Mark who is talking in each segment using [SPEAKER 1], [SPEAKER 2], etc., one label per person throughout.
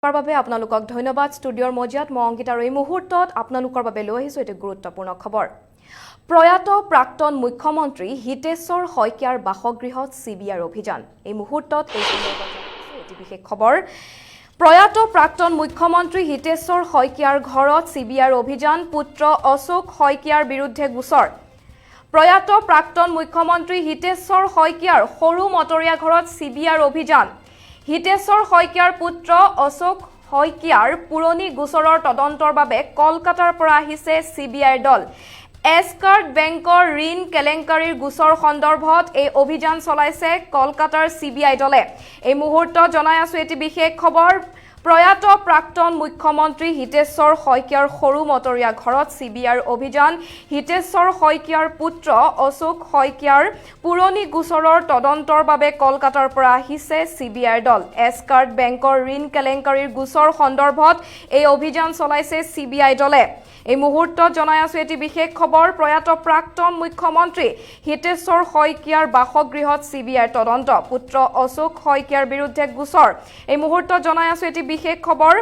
[SPEAKER 1] বাবে আপোনালোকক ধন্যবাদ ষ্টুডিঅ'ৰ মজিয়াত মই অংকিত আৰু এই মুহূৰ্তত আপোনালোকৰ বাবে লৈ আহিছোঁ এটা গুৰুত্বপূৰ্ণ খবৰ প্ৰয়াত প্ৰাক্তন মুখ্যমন্ত্ৰী হিতেশ্বৰ শইকীয়াৰ বাসগৃহত চিবিআইৰ অভিযান এই মুহূৰ্তত এই সন্দৰ্ভত এটি বিশেষ খবৰ প্ৰয়াত প্ৰাক্তন মুখ্যমন্ত্ৰী হিতেশ্বৰ শইকীয়াৰ ঘৰত চিবিআইৰ অভিযান পুত্ৰ অশোক শইকীয়াৰ বিৰুদ্ধে গোচৰ প্ৰয়াত প্ৰাক্তন মুখ্যমন্ত্ৰী হিতেশ্বৰ শইকীয়াৰ সৰু মটৰীয়া ঘৰত চিবিআইৰ অভিযান হিতেশ্বৰ শইকীয়াৰ পুত্ৰ অশোক শইকীয়াৰ পুৰণি গোচৰৰ তদন্তৰ বাবে কলকাতাৰ পৰা আহিছে চিবিআইৰ দল এছকাৰ্ট বেংকৰ ঋণ কেলেংকাৰীৰ গোচৰ সন্দৰ্ভত এই অভিযান চলাইছে কলকাতাৰ চিবিআই দলে এই মুহূৰ্তত জনাই আছো এটি বিশেষ খবৰ প্ৰয়াত প্ৰাক্তন মুখ্যমন্ত্ৰী হিতেশ্বৰ শইকীয়াৰ সৰু মটৰীয়া ঘৰত চিবিআইৰ অভিযান হিতেশ্বৰ শইকীয়াৰ পুত্ৰ অশোক শইকীয়াৰ পুৰণি গোচৰৰ তদন্তৰ বাবে কলকাতাৰ পৰা আহিছে চিবিআইৰ দল এছকাৰ্ট বেংকৰ ঋণ কেলেংকাৰীৰ গোচৰ সন্দৰ্ভত এই অভিযান চলাইছে চিবিআই দলে এই মুহূৰ্তত জনাই আছো এটি বিশেষ খবৰ প্ৰয়াত প্ৰাক্তন মুখ্যমন্ত্ৰী হিতেশ্বৰ শইকীয়াৰ বাসগৃহত চিবিআইৰ তদন্ত পুত্ৰ অশোক শইকীয়াৰ বিৰুদ্ধে গোচৰ এই মুহূৰ্তত জনাই আছো এটি বিশেষ খবৰ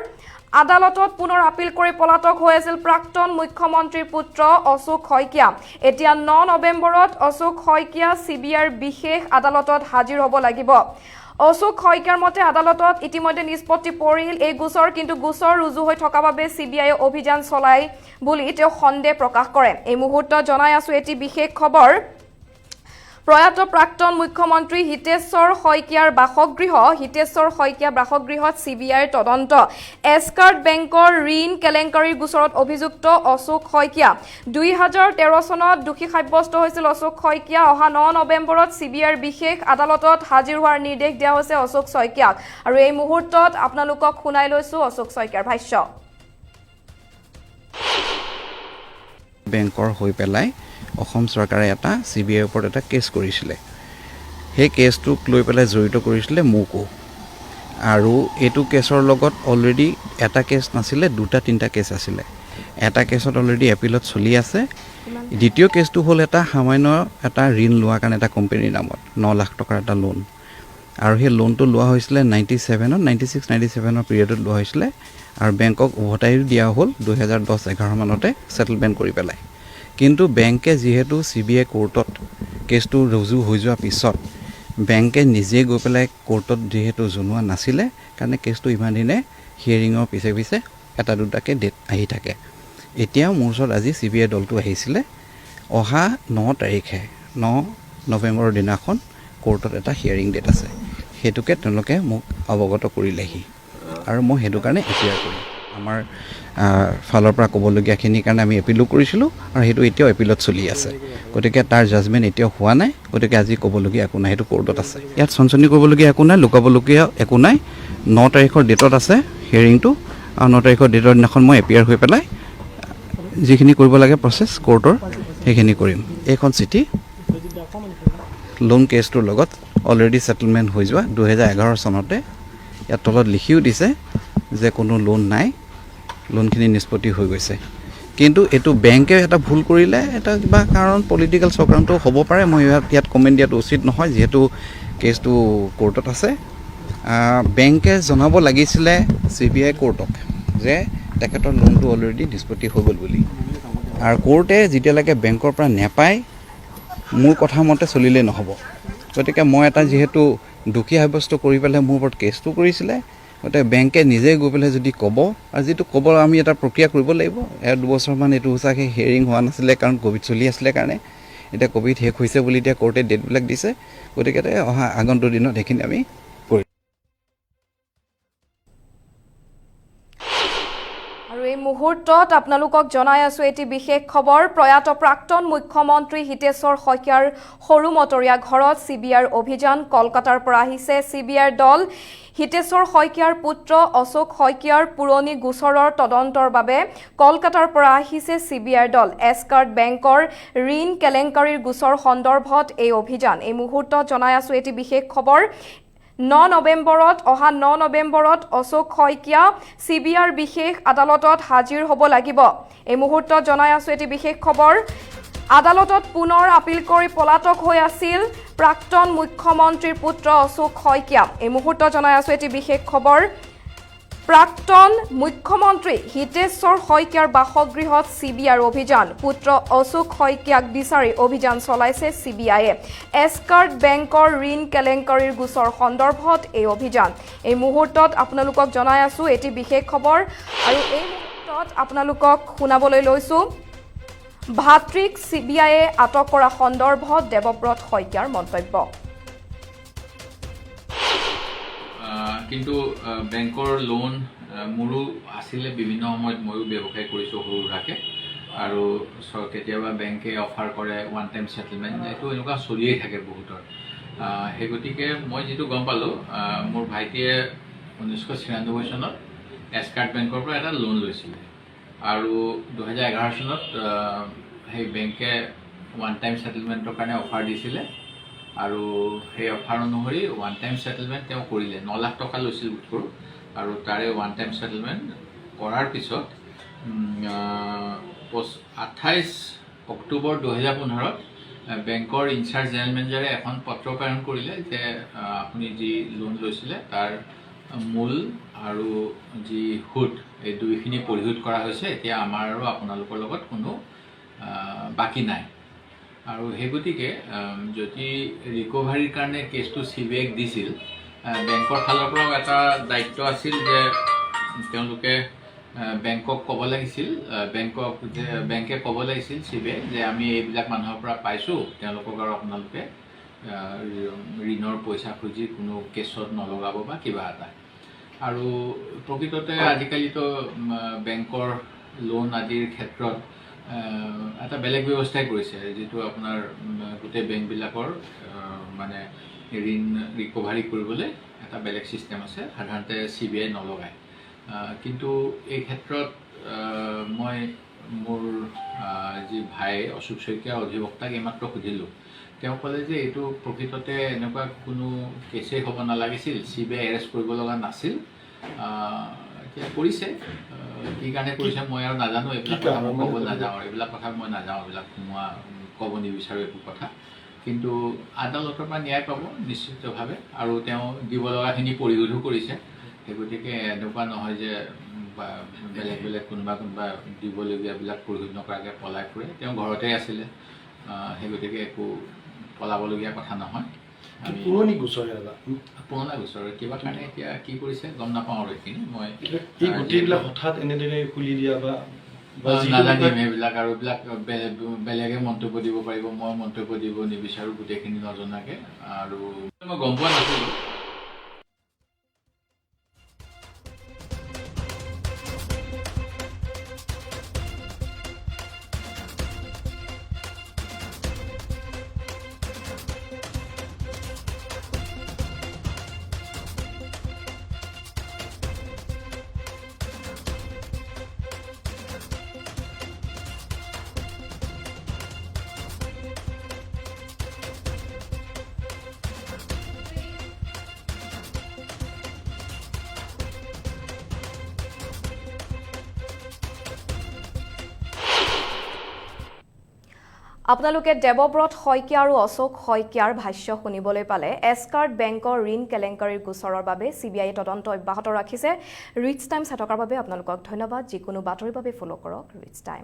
[SPEAKER 1] আদালতত পুনৰ আপিল কৰি পলাতক হৈ আছিল প্ৰাক্তন মুখ্যমন্ত্ৰীৰ পুত্ৰ অশোক শইকীয়া এতিয়া 9 নৱেম্বৰত অশোক শইকীয়া চিবিআইৰ বিশেষ আদালতত হাজিৰ হ'ব লাগিব অশোক শইকীয়াৰ মতে আদালতত ইতিমধ্যে নিষ্পত্তি পৰিল এই গোচৰ কিন্তু গোচৰ ৰুজু হৈ থকা বাবে চিবিআই অভিযান চলাই বুলি তেওঁ সন্দেহ প্ৰকাশ কৰে এই মুহূৰ্তত জনাই আছো এটি বিশেষ খবৰ প্ৰয়াত প্ৰাক্তন মুখ্যমন্ত্ৰী হিতেশ্বৰ শইকীয়াৰ বাসগৃহত চিবিআইৰ তদন্ত এছকাৰ্ট বেংকৰ ঋণ কেলেংকাৰীৰ গোচৰত অভিযুক্ত অশোক শইকীয়া 2013 চনত দোষী সাব্যস্ত হৈছিল অশোক শইকীয়া অহা 9 নৱেম্বৰত চিবিআইৰ বিশেষ আদালতত হাজিৰ হোৱাৰ নিৰ্দেশ দিয়া হৈছে অশোক শইকীয়াক আৰু এই মুহূৰ্তত আপোনালোকক শুনাই লৈছো অশোক শইকীয়াৰ ভাষ্য
[SPEAKER 2] বেংকৰ হৈ পেলাই অসম চৰকাৰে এটা চিবিআইৰ ওপৰত এটা কেছ কৰিছিলে সেই কেছটোক লৈ পেলাই জড়িত কৰিছিলে মোকো আৰু এইটো কেছৰ লগত অলৰেডি এটা কেছ নাছিলে দুটা তিনিটা কেছ আছিলে এটা কেছত অলৰেডি এপিলত চলি আছে দ্বিতীয় কেছটো হ'ল এটা সামান্য এটা ঋণ লোৱাৰ কাৰণে এটা কোম্পানীৰ নামত 9 লাখ টকাৰ এটা লোন আৰু সেই লোনটো লোৱা হৈছিলে 96-97 পিৰিয়ডত লোৱা হৈছিলে আৰু বেংকক উভতাই দিয়া হ'ল 2010-11 মানতে সেটেলমেন্ট কৰি পেলাই কিন্তু বেংকে যেহেতু চিবিআই কোৰ্টত কেছটো ৰুজু হৈ যোৱাৰ পিছত বেংকে নিজে গৈ পেলাই কোৰ্টত যেহেতু জনোৱা নাছিলে কাৰণে কেছটো ইমান দিনে হিয়াৰিঙৰ পিছে পিছে এটা দুটাকে ডেট আহি থাকে এতিয়া মোৰ ওচৰত আজি চিবিআই দলটো আহিছিলে অহা 9 তাৰিখে 9 নৱেম্বৰৰ দিনাখন কোৰ্টত এটা হিয়াৰিং ডেট আছে হেতুকে তেওঁলোকে মোক অৱগত কৰিলেহি আৰু মই হেতু কাৰণে এপিয়াৰ কৰিম আমাৰ ফালৰ পৰা ক'বলগীয়াখিনিৰ কাৰণে আমি এপিলো কৰিছিলোঁ আৰু হেতু এতিয়াও এপিলত চলি আছে গতিকে তাৰ জাজমেণ্ট এতিয়াও হোৱা নাই গতিকে আজি ক'বলগীয়া একো নাই হেতু কোৰ্টত আছে ইয়াত সঞ্চনি কৰিবলগীয়া একো নাই লুকাবলগীয়া একো নাই 9 তাৰিখৰ ডেটত আছে হিয়াৰিংটো আৰু 9 তাৰিখৰ ডেটৰ দিনাখন মই এপিয়াৰ হৈ পেলাই যিখিনি কৰিব লাগে প্ৰচেছ কোৰ্টৰ সেইখিনি কৰিম এইখন চিঠি লোন কেছটোৰ লগত অলৰেডি সেটেলমেন্ট হৈ যোৱা 2011 চনতে ইয়াত তলত লিখিও দিছে যে কোনো লোন নাই লোনখিনি নিষ্পত্তি হৈ গৈছে কিন্তু এটো বেংকে এটা ভুল কৰিলে এটা কিবা কাৰণ পলিটিক্যাল চক্ৰান্ত হ'ব পাৰে মই ইয়াত কমেন্ট দিয়াটো উচিত নহয় যেহেতু কেছটো কোৰ্টত আছে বেংকে জনাব লাগিছিলে চিবিআই কোৰ্টক যে তেখেতৰ লোনটো অলৰেডি নিষ্পত্তি হৈ গ'ল বুলি আৰু কোৰ্টে যেতিয়ালৈকে বেংকৰ পৰা নেপায় মোৰ কথা মতে চলিলে নহ'ব গতিকে মই এটা যেহেতু দুখী সাব্যস্ত কৰি পেলাই মোৰ ওপৰত কেছটো কৰিছিলে গতিকে বেংকে নিজে গৈ পেলাই যদি ক'ব আৰু যিটো ক'ব আমি এটা প্ৰক্ৰিয়া কৰিব লাগিব 2 বছৰমান এইটো সঁচাকৈ হিয়াৰিং হোৱা নাছিলে কাৰণ কোভিড চলি আছিলে কাৰণে এতিয়া কোভিড শেষ হৈছে বুলি এতিয়া কোৰ্টে ডেটবিলাক দিছে গতিকে অহা আগন্তুক দিনত সেইখিনি আমি
[SPEAKER 1] এই মুহূৰ্তত আপোনালোকক জনাই আছো এটি বিশেষ খবৰ প্ৰয়াত প্ৰাক্তন মুখ্যমন্ত্ৰী হিতেশ্বৰ শইকীয়াৰ সৰু মটৰীয়া ঘৰত চিবিআইৰ অভিযান কলকাতাৰ পৰা আহিছে চিবিআইৰ দল হিতেশ্বৰ শইকীয়াৰ পুত্ৰ অশোক শইকীয়াৰ পুৰণি গোচৰৰ তদন্তৰ বাবে কলকাতাৰ পৰা আহিছে চিবিআইৰ দল এছকাৰ্ট বেংকৰ ঋণ কেলেংকাৰীৰ গোচৰ সন্দৰ্ভত এই অভিযান এই মুহূৰ্তত জনাই আছো এটি বিশেষ খবৰ 9 নৱেম্বৰত অশোক শইকীয়া চিবিআইৰ বিশেষ আদালতত হাজিৰ হ'ব লাগিব এই মুহূৰ্তত জনাই আছো এটি বিশেষ খবৰ আদালতত পুনৰ আপিল কৰি পলাতক হৈ আছিল প্ৰাক্তন মুখ্যমন্ত্ৰীৰ পুত্ৰ অশোক শইকীয়া এই মুহূৰ্তত জনাই আছো এটি বিশেষ খবৰ প্ৰাক্তন মুখ্যমন্ত্ৰী হিতেশ্বৰ শইকীয়াৰ বাসগৃহত চিবিআইৰ অভিযান পুত্ৰ অশোক শইকীয়াক বিচাৰি অভিযান চলাইছে চিবিআইয়ে এছকাৰ্ট বেংকৰ ঋণ কেলেংকাৰীৰ গোচৰ সন্দৰ্ভত এই অভিযান এই মুহূৰ্তত আপোনালোকক জনাই আছো এটি বিশেষ খবৰ আৰু এই মুহূৰ্তত আপোনালোকক শুনাবলৈ লৈছো ভাতৃক চিবিআইয়ে আটক কৰা সন্দৰ্ভত দেৱব্ৰত শইকীয়াৰ মন্তব্য
[SPEAKER 3] কিন্তু বেংকৰ লোন মোৰো আছিলে বিভিন্ন সময়ত ময়ো ব্যৱসায় কৰিছোঁ সৰু সুৰাকে আৰু কেতিয়াবা বেংকে অফাৰ কৰে ওৱান টাইম সেটেলমেণ্ট এইটো এনেকুৱা চলিয়েই থাকে বহুতৰ সেই গতিকে মই যিটো গম পালোঁ মোৰ ভাইটিয়ে 1996 চনত এছকাৰ্ট বেংকৰ পৰা এটা লোন লৈছিলে আৰু 2011 চনত সেই বেংকে ওৱান টাইম সেটেলমেণ্টৰ কাৰণে অফাৰ দিছিলে আৰু সেই অফাৰ অনুসৰি ওৱান টাইম সেটেলমেণ্ট তেওঁ কৰিলে 9 লাখ টকা লৈছিল উৎকৰ আৰু তাৰে ওৱান টাইম সেটেলমেণ্ট কৰাৰ পিছত 28 অক্টোবৰ 2015ত বেংকৰ ইনচাৰ্জ জেনেৰেল মেনেজাৰে এখন পত্ৰ প্ৰেৰণ কৰিলে যে আপুনি যি লোন লৈছিলে তাৰ মূল আৰু যি সুদ এই দুইখিনি পৰিশোধ কৰা হৈছে এতিয়া আমাৰ আৰু আপোনালোকৰ লগত কোনো বাকী নাই আৰু সেই গতিকে যদি ৰিকভাৰীৰ কাৰণে কেছটো চিবিআইক দিছিল বেংকৰ ফালৰ পৰাও এটা দায়িত্ব আছিল যে তেওঁলোকে বেংকক ক'ব লাগিছিল বেংকে ক'ব লাগিছিল চিবিআই যে আমি এইবিলাক মানুহৰ পৰা পাইছোঁ তেওঁলোকক আৰু আপোনালোকে ঋণৰ পইচা খুজি কোনো কেছত নলগাব বা কিবা এটা আৰু প্ৰকৃততে আজিকালিতো বেংকৰ লোন আদিৰ ক্ষেত্ৰত এটা বেলেগ ব্যৱস্থাই কৰিছে যিটো আপোনাৰ গোটেই বেংকবিলাকৰ মানে ঋণ ৰিকভাৰী কৰিবলৈ এটা বেলেগ ছিষ্টেম আছে সাধাৰণতে চিবিআই নলগায় কিন্তু এই ক্ষেত্ৰত মই মোৰ যি ভাই অশোক শইকীয়া অধিবক্তাক এইমাত্ৰ সুধিলোঁ তেওঁ ক'লে যে এইটো প্ৰকৃততে এনেকুৱা কোনো কেছেই হ'ব নালাগিছিল চিবিআই এৰেষ্ট কৰিব লগা নাছিল এতিয়া কৰিছে কি কাৰণে কৰিছে মই আৰু নাজানো এইবিলাক কথা মই ক'ব নাযাওঁ এইবিলাক কথা মই নাযাওঁ এইবিলাক সোমোৱা ক'ব নিবিচাৰোঁ একো কথা কিন্তু আদালতৰ পৰা ন্যায় পাব নিশ্চিতভাৱে আৰু তেওঁ দিব লগাখিনি পৰিশোধো কৰিছে সেই গতিকে এনেকুৱা নহয় যে বেলেগ বেলেগ কোনোবা দিবলগীয়াবিলাক পৰিশোধ নকৰাকৈ পলাই ফুৰে তেওঁ ঘৰতে আছিলে সেই গতিকে একো পলাবলগীয়া কথা নহয়
[SPEAKER 4] পুৰণি গোচৰ
[SPEAKER 3] কিবা কাৰণে এতিয়া কি কৰিছে গম নাপাওঁ আৰু এইখিনি মই
[SPEAKER 4] এই গোটেইবিলাক হঠাৎ এনেদৰে খুলি দিয়া বা
[SPEAKER 3] নাজানিম এইবিলাক আৰু এইবিলাক বেলেগে মন্তব্য দিব পাৰিব মই মন্তব্য দিব নিবিচাৰোঁ গোটেইখিনি নজনাকৈ আৰু মই গম পোৱা নাছিলোঁ
[SPEAKER 1] আপোনালোকে দেৱব্ৰত শইকীয়া আৰু অশোক শইকীয়াৰ ভাষ্য শুনিবলৈ পালে এছকাৰ্ট বেংকৰ ঋণ কেলেংকাৰীৰ গোচৰৰ বাবে চিবিআইয়ে তদন্ত অব্যাহত ৰাখিছে ৰিটছ টাইমছ হেটকাৰ বাবে আপোনালোকক ধন্যবাদ যিকোনো বাতৰিৰ বাবে ফ'ল' কৰক ৰিটছ টাইম